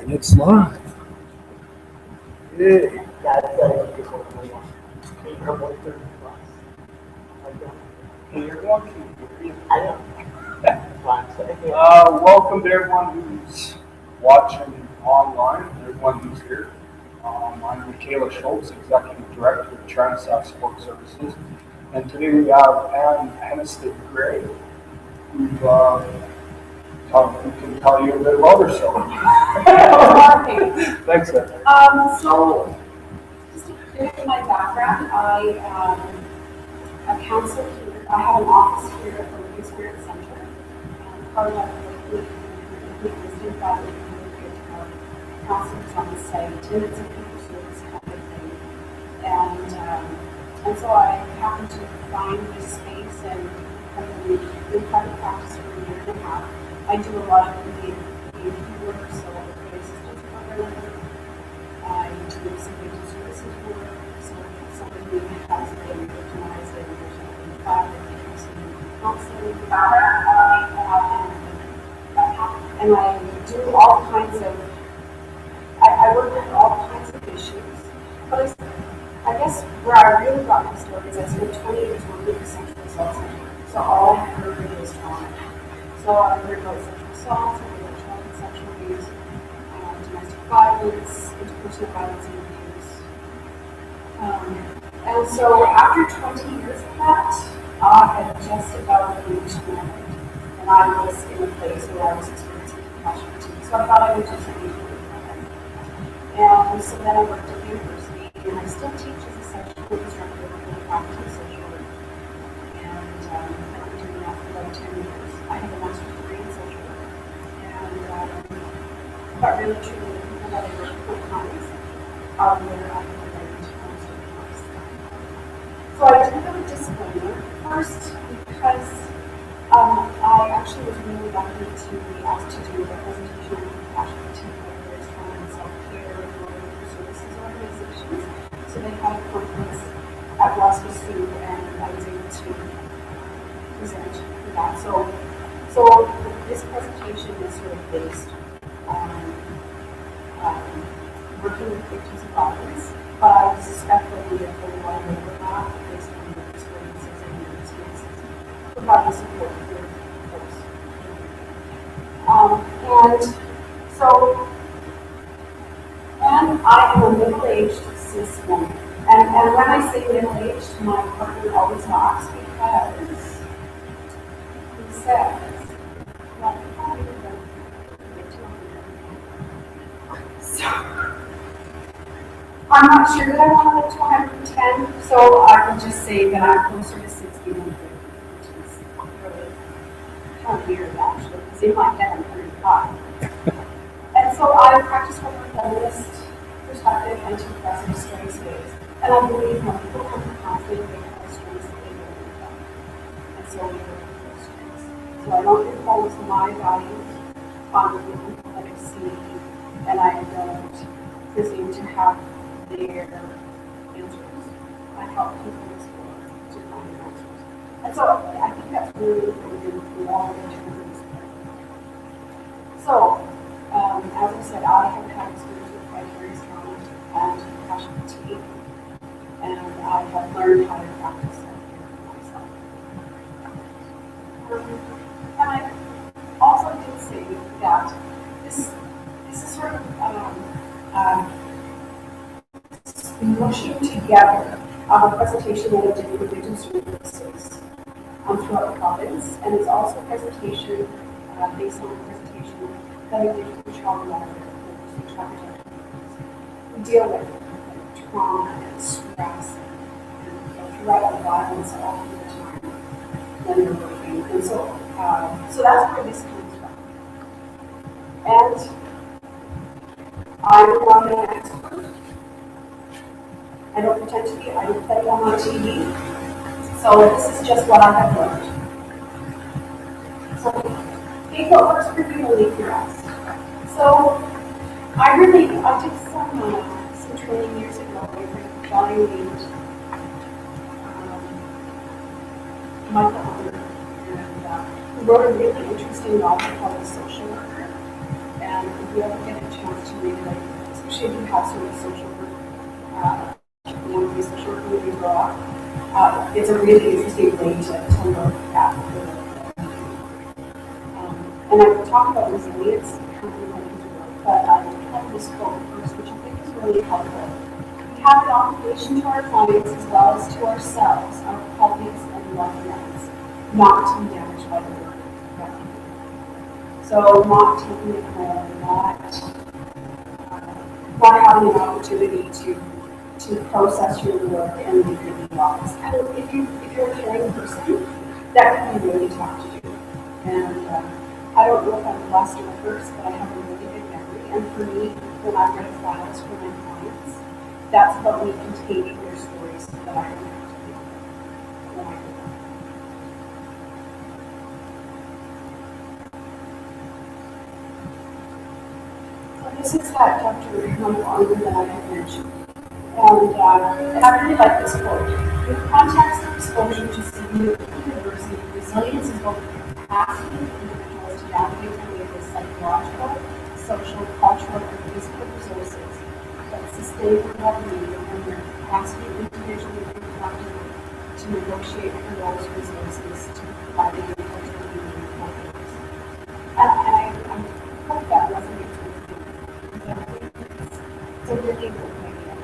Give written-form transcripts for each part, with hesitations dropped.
And it's live. Yay. Hey everyone, can you hear me? Welcome to everyone who's watching online, and everyone who's here. I'm Michaela Schultz, Executive Director of Characterized Support Services, and today we have Penniston Gray, who can tell you a bit about herself. Thanks, sir. So, just a bit of my background, I am a counselor here. I have an office here at the Living Spirit Center. Part of my work with Penniston Gray, we have counselors on the site, and it's a people service kind of thing. And so I happened to find this space and have been private practice for a year and a half. I do a lot of the work, so the assistance program. I do some victim services work, so somebody who has been victimized and there's nothing bad, they do some counseling and I do all kinds of, I work with all kinds of issues, but I guess where I really got my story is I spent 20 years working with sexual assault center, so all I heard was trauma. So I heard about sexual assault, I heard about child sexual abuse, domestic violence, interpersonal violence and abuse. And so after 20 years of that, I had just about reached my end. And I was in a place where I was experiencing compassion fatigue. So I thought I would just leave it with my head. And so then I worked at university, and I still teach as a sexual instructor in the faculty of social work. And I've been doing that for about 10 years. I have a master's degree in social work. But really, truly, the people that I work with my clients are where I feel like to most of the most. So I do have a disclaimer first because I actually was really lucky to be asked to do a presentation on compassion fatigue by various trauma and self-care and other services organizations. So they had a conference at Glasgow Sioux, and I was able to present for that. So this presentation is sort of based on working with victims of violence, but I suspect there'll be a whole lot of overlap based on their experiences and their experiences providing support for folks. And I am a middle-aged cis woman. And when I say middle-aged, my partner always laughs because he says, so I'm not sure that I want to live to 110, so I will just say that I'm closer to 60 than 50, which is really kind of weird actually, because in my head I'm 35. And so I practice from a feminist perspective and to progressive strengths based. And I believe when people come to conflict, they have strengths that they don't work on. And so we work with those strengths. So I don't impose my values on the people that I see, and I don't presume to have their answers. I help people explore to find answers. And so I think that's really important for long term. So, as I said, I have had experience with vicarious trauma and compassion fatigue, and I have learned how to practice self-care for myself. And I also did say that this is sort of mushing together a presentation that I did for victim services throughout the province, and it's also a presentation based on a presentation that I did for child welfare and child protection. We deal with trauma and stress and throughout violence all the time when you're working, and so that's where this comes from. And I'm not an expert. I don't pretend to be. I don't play on TV. So this is just what I have learned. So take what works for you and leave the rest. So I did some training years ago with Johnny Reed, Michael Hunter, and who wrote a really interesting novel called The Social Worker. And And if you ever get a chance to read it, especially if you have sort of social work, social work when you grow up, it's a really interesting way to look at the and I talk about resilience, but I have this quote first, which I think is really helpful. We have an obligation to our clients as well as to ourselves, our colleagues, and loved ones, not to be damaged by the work that we do. So not taking it home, not having an opportunity to process your work and leave it in the office. And if you're a caring person, that can be really tough to do. And I don't know if I'm blessed or cursed, but I have a really good memory. And for me, when I write files for my clients, that's about me containing their stories so that I don't have to do when I do them. So this is that detrimental armor that I had mentioned. And I really like this quote. In the context of exposure to severe adversity, resilience is both the capacity of individuals to navigate through the psychological, social, cultural, and physical resources that sustain their well-being and their capacity individually and collectively to negotiate for those resources to provide a cultural meaning for others. And I hope that resonates with you, because I think it's a really good idea.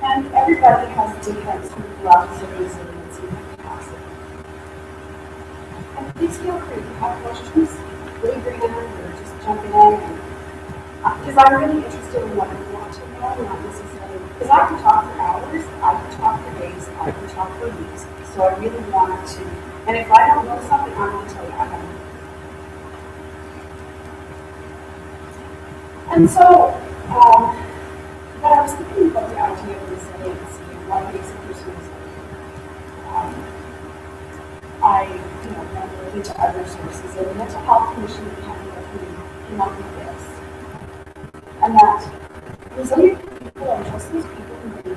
And everybody has different sort of levels of resilience and capacity. And please feel free to have questions, raise your hand, or just jump in. Because I'm really interested in what you want to know, not necessarily. Because I can talk for hours, I can talk for days, I can talk for weeks. So I really wanted to. And if I don't know something, I'm going to tell you I don't know. And so, but I was thinking about the idea of resiliency and what makes a person resilient. I went looking to other sources, and the Mental Health Commission in Canada came up with this. And that resilient people are just those people who,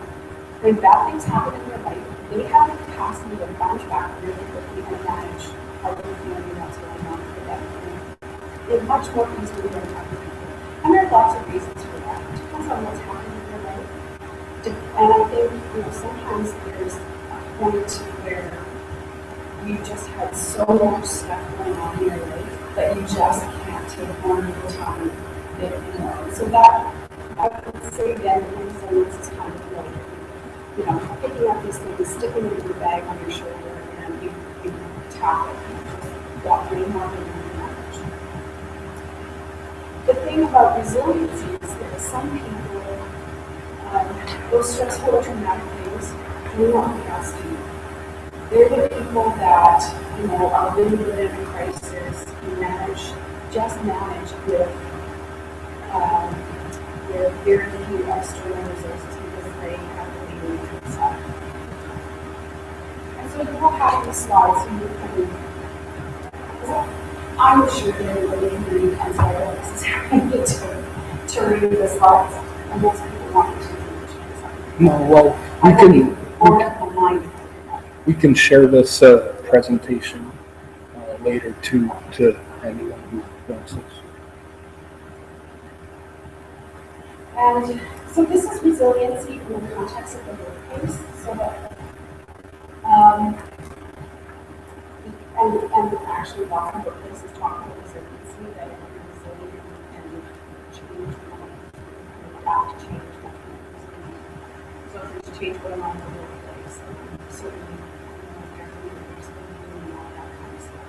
when bad things happen in their life, they have the capacity to bounce back really quickly and manage however feeling that's going on for them. They're much more easily than other people. And there are lots of reasons for that. It depends on what's happening in their life. And I think, sometimes there's a point where you just had so much stuff going on in your life that you just can't take one at a time anymore. So that, I would say again, resilience is kind of like, picking up these things, sticking them in your bag on your shoulder, and you tap it. You got way more than you can manage. The thing about resiliency is that some people, those stressful or traumatic things do not pass to you. They're the people that, are really good in a crisis, who just manage with very few external resources because they have to be really inside. And so you will have these slides, so you can, I'm sure that everybody can read and say, oh, this is how I need to read the slides, unless people want to read. No, well, we can share this presentation later to anyone who wants this. And so this is resiliency in the context of the workplace. So that, and actually lots of workplaces talk about resiliency, that you're resilient and change, adapt to change. So if there's change going on in the workplace, certainly there's and all that kind of stuff.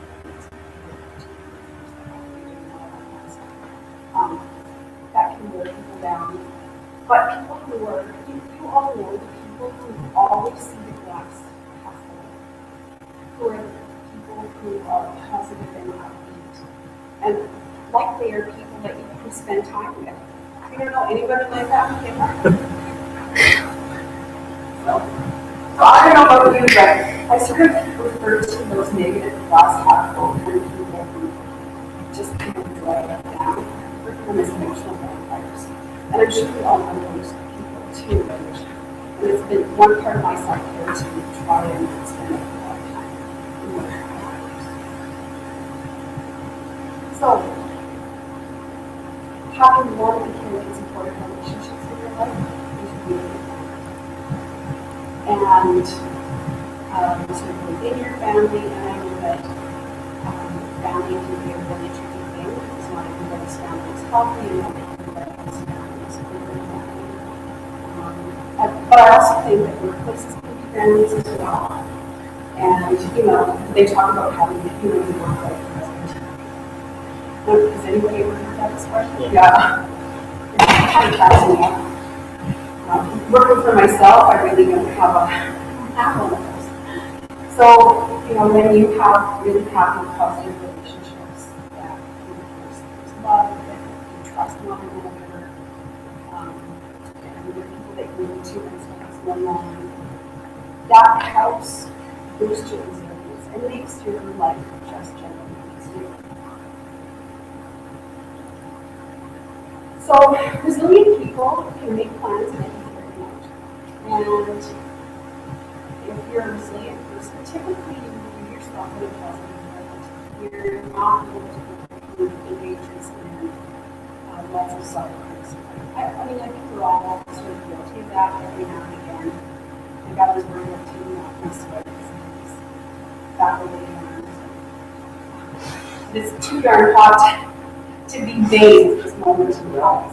That can wear people down. But people who are, you all know the people who always see the glass half full, who are the people who are positive and upbeat. And likely are people that you can spend time with. You don't know anybody like that? So I don't know about you, but I sort of refer to those negative glass half full kind of people who just kind of drag it down. Them as emotional vampires. And I'm sure we all know those people too. And it's been one part of my self-care to try and spend a lot of time in emotional vampires. So, having warm and caring supportive relationships in your life is really important. And sort of within your family, and I know that family can be a really tricky thing because not everybody's family is healthy and not everybody's family is open family. But I also think that workplaces can be families as well. And, they talk about having the work-life present. Has anybody ever heard that expression? Yeah. It's kind of fascinating. Working for myself, I really don't have one of those. So, when you have really happy, positive relationships, that there's love, that you trust one another, and the people that you need to, and sometimes going on, that helps boost your resilience and makes your life just generally easier. So, resilient people can make plans and carry them out. And if you're a resilient person, typically you view yourself in a positive light. You're not going to engages in lots of self-criticism. I think we're all sort of guilty of that every now and again. I got this word of taking off my sweaters. That really it's too darn hot to be vain at this moment in your life.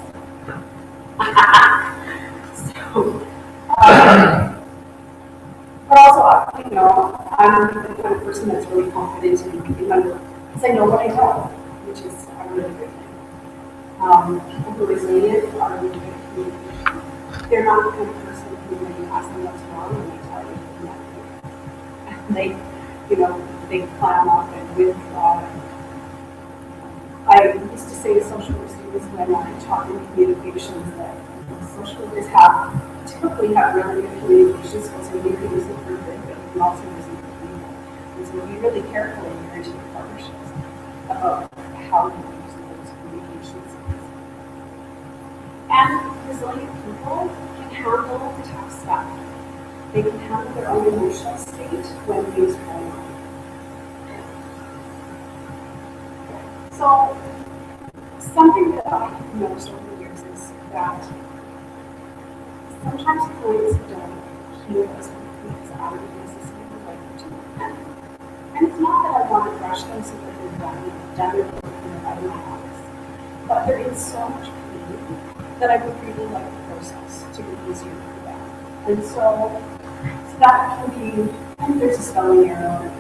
But also, I'm the kind of person that's really confident in my work because I know what I know, which is a really good thing. People who are resilient are really good at communication. They're not the kind of person who, when you ask them what's wrong, and they tell you nothing. They climb up and withdraw. I used to say to social work students when I taught them communications that social workers typically have really good communication skills, and you can use it for good, but you can also use it for evil. And so be really careful when you're into your partnerships about how you use those communication skills. And resilient people can handle the tough stuff. They can handle their own emotional state when things are going on. So, something that I've noticed over the years is that sometimes clients don't hear us because I would necessarily like them to. And it's not that I want to rush them so that they're done their work and they're out of my office. But they're in so much pain that I would really like the process to be easier for them. And so that can be, and there's a spelling error.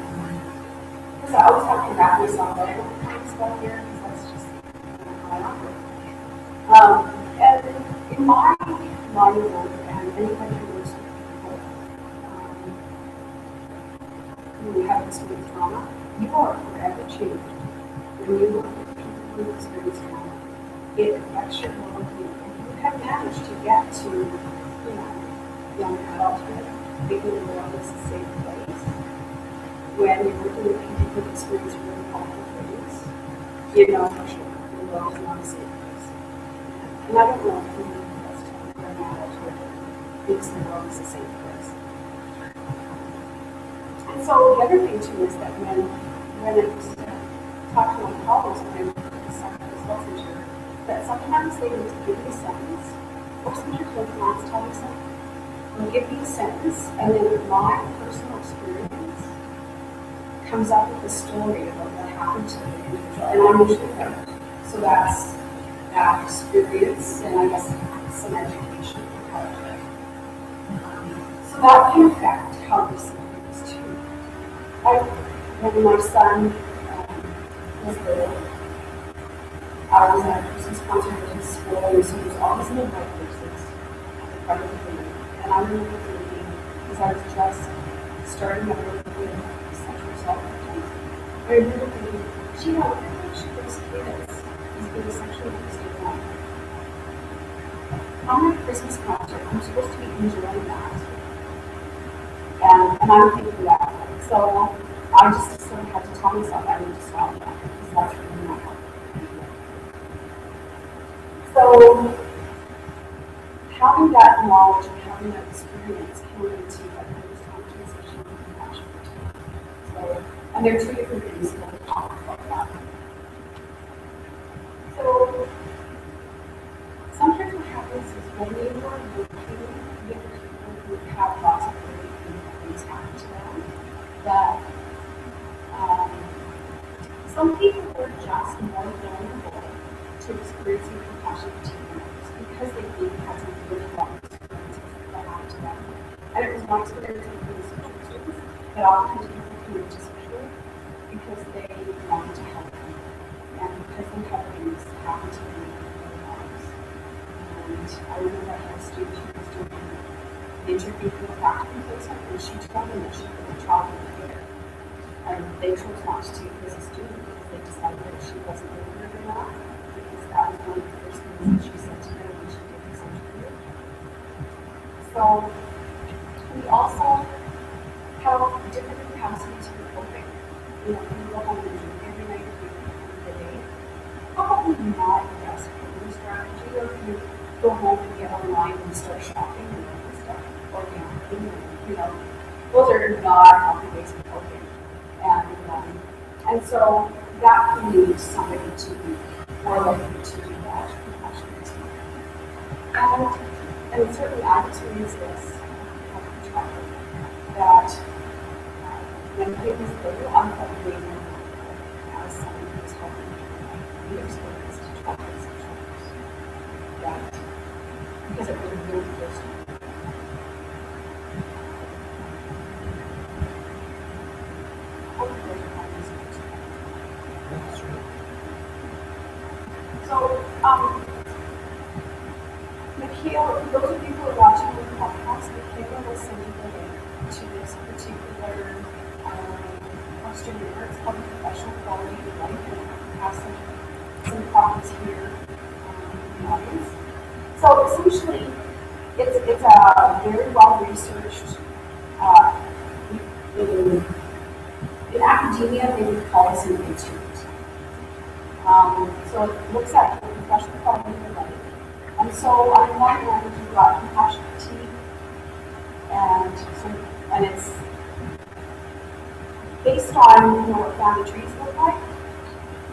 Because I always have to wrap myself up with kind of stuff here, because that's just how I operate. And in my line of work, and anybody who works with people who have experienced trauma, you are forever changed. When you work with people who experience trauma, it affects your well-being. And you have managed to get to, young adulthood, making the world is a safe place. When you're working with people who experience really awful things, for sure, the world is not a safe place. And I don't know if you that's telling you an adulthood thinks the world is a safe place. And so the other thing too is that when I used to talk to my colleagues when I worked with the psychologist licensure, that sometimes they would give me a sentence, or sometimes when clients tell me something, they'll give me a sentence, and then my personal experience comes up with a story about what happened to the individual, and I'm usually right. So that's that experience, and I guess some education for how to play. So that can affect how we see things too. When my son was little, I was at a Christmas concert at his school, and so he was always in the white places at the front of the room. And I remember thinking, because I was just starting out with sexual self-defense, I remember thinking, gee, I wonder how much those kids is being sexually abused in life. I'm at a Christmas concert, I'm supposed to be enjoying that. And I'm thinking that. So I just sort of had to tell myself I need to stop that, because that's really not helpful. So having that knowledge and having that experience can lead to a transition and compassion. So, and there are two different things that we talk about that. So is when they were working with people who have lots of really things happen to them, that some people were just more vulnerable to experiencing compassion fatigue than others because they maybe had some really long experiences that happened to them. And it was my experience in the social students that often people came to social because they wanted to help them and because they had things happen to them in their lives. And I remember I had a student who was doing an interview for the faculty placement, and she told me that she was a child in theater. And they chose not to take her as a student because they decided that she wasn't really good enough, because that was one of the first things that she said to them when she did this interview. So we also have different capacities for coping. You know, we go home and drink every night at the end of the day. Probably not the best coping strategy, or if you go home and get online and start shopping and all this stuff, or gambling, you know, those are not healthy ways of coping. And so that can lead somebody to be more likely to do that compassion fatigue. And certainly I've experienced this that when things go unhealthy as someone who's helping be experienced to try to that because it really feels So, Mikhail, those of you who are watching the podcast, Mikhail will send you the link to this particular questionnaire. It's called the Professional Quality of Life, and I have some copies here in the audience. So essentially, it's a very well researched. In academia, they would call this an instrument. So it looks at the professional quality of life. And so on one hand, you've got compassion fatigue, and it's based on what family trees look like.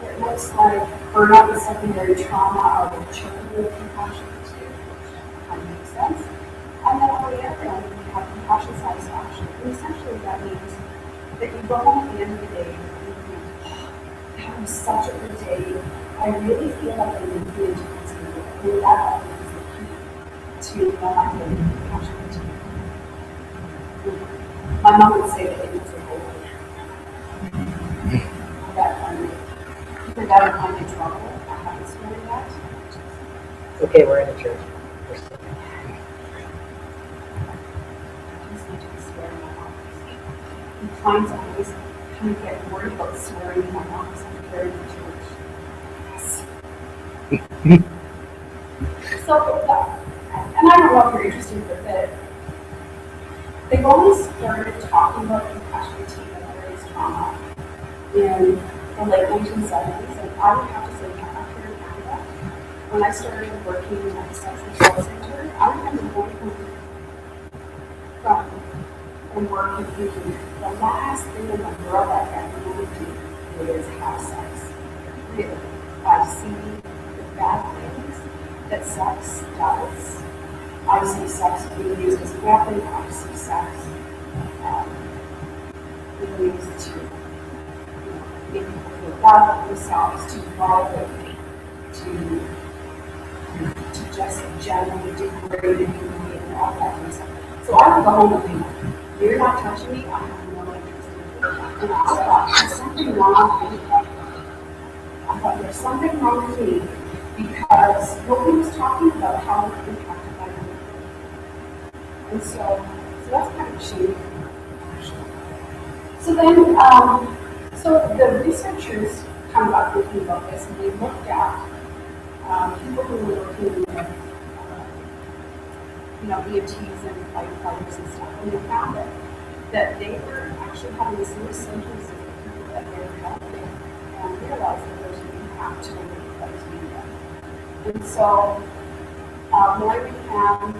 It looks like burnout and secondary trauma are the children with compassion fatigue, which kind of makes sense. And then on the other end, you have compassion satisfaction. And essentially that means that you go home at the end of the day and you think, that was such a good day. I really feel like I need to be into this video. And that is the key to my compassion fatigue. My mom would say that it was a goal. That kind of, for that kind of trouble, I haven't experienced that. Okay, we're in a church. Clients always kind of get worried about swearing in my office. I'm very in church. Yes. So, and I don't know if you're interested, but they've always started talking about compassion fatigue and various trauma in the late 1970s, and I would have to say that here in Canada, when I started working at the Sexual Assault Center, I remember going from work and thinking, the last thing in the world I ever want to do is have sex. Really. I see the bad things that sex does. I see sex being used as a weapon. I see sex being used to make people feel bad about themselves, to violate, to just generally degrade and humiliate and all that kind of stuff. So I would go home and think, you're not touching me, I have no interest in you. And I thought, there's something wrong with me. I thought, there's something wrong with me because nobody was talking about how it impacted my life. And so that's kind of shady, actually. So then, so the researchers kind of got thinking about this, and they looked at people who were working with EMTs and firefighters and stuff, and they found that they were actually having the same symptoms as the people that they were helping, and realized that there was an impact to the work that was being done. And so, Lori McCann,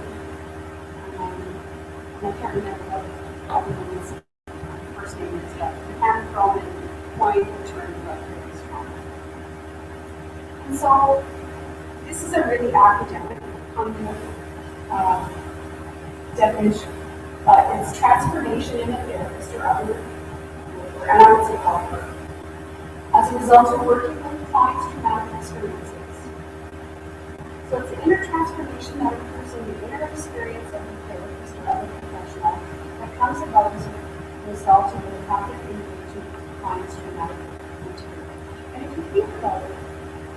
I can't remember what everyone's first name is, but McCann from Point returned vicarious trauma. And so, this is a really academic kind of definition. It's transformation in a therapist or other, and I would say helper, as a result of working with clients' traumatic experiences. So it's the inner transformation that occurs in the inner experience of the therapist or other professional that comes about as a result of the rapid engagement with the client's traumatic material. And if you think about it,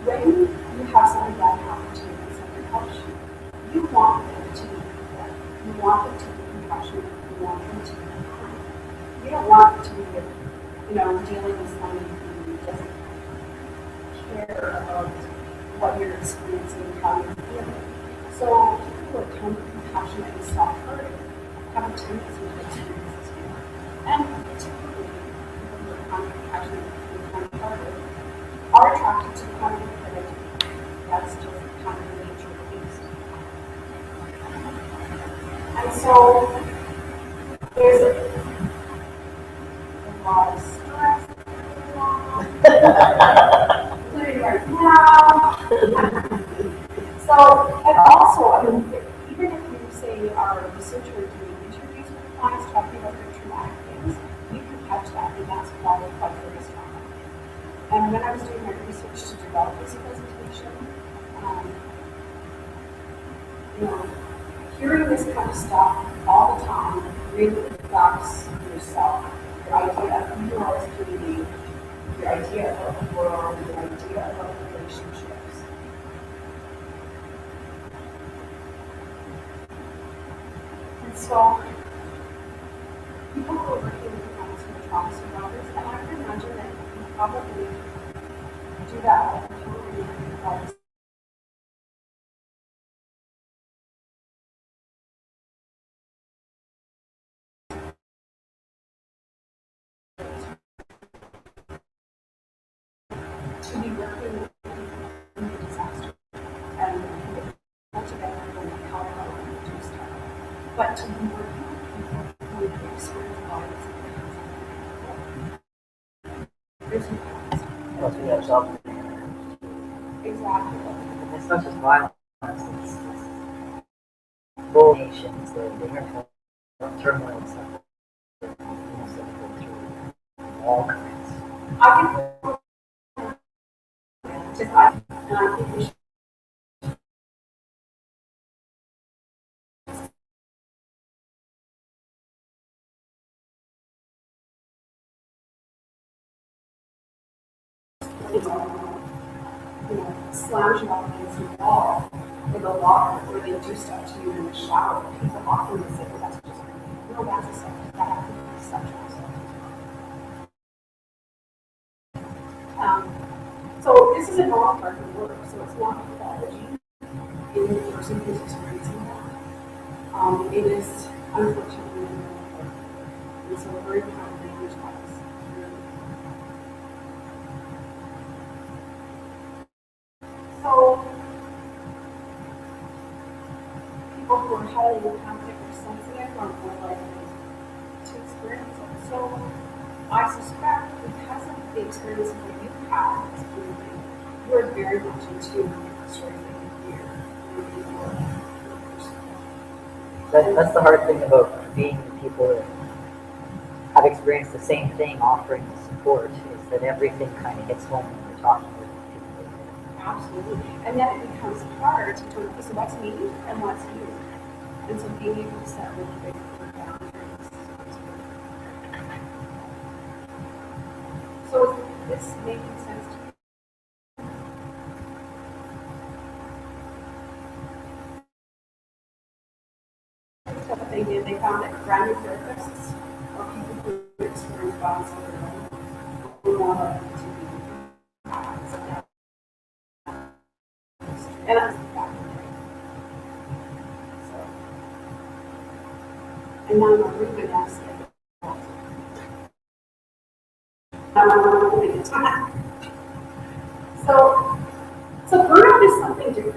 when you have something bad happen to you and something helps you, you want them to be prepared. You want them to be compassionate. You want them to be kind. You don't want them to be, dealing with somebody who doesn't care about what you're experiencing and how you're feeling. So people who are kind of compassionate and soft-hearted have a tendency to experience this feeling. And typically, people who are kind of compassionate and kind-hearted are attracted to the kind of critic. That's just kind of the nature of the beast. And so there's a lot of stress going on, including right now. So, and also, even if you say are a researcher doing interviews with clients talking about their traumatic things, you can catch that, and that's followed by focus trauma. And when I was doing my research to develop this presentation, hearing this kind of stuff all the time really affects yourself, your idea of who you are as a human being, your idea of the world, your idea about relationships. And so, people who are working with clients who are trauma survivors, and I can imagine that you probably do that all the time. To be working with people in the disaster and together and how to do stuff. But to be working with people who experience violence there's no balance. Unless we have self. Exactly. And it's not just violence, it's full nations, the inner turmoil and stuff. All kinds. I can and I think we should slam you up against the wall or the locker where they do stuff to you in the shower. People often say, well, that's just no, that's a subject. That happens to be sexual assault. So this is a normal part of the work, so it's not pathology in the person who's experiencing that. It is unfortunately a normal part. And so we're very proud of language wise. So people who are highly empathic or sensitive are more likely to experience it. So I suspect because of the experience that you've had, you are very much in tune with the story that you hear. That's the hard thing about being the people that have experienced the same thing, offering the support, is that everything kind of hits home when you're talking with people. Absolutely. And then it becomes hard to do, okay, so what's me and what's you? And so being able to set really big boundaries. So is this making sense to you? What they did, they found that gradual therapists or people who experience violence of their own were more likely to be and that's the fact. So, and now I'm really going to ask you. So burnout is something different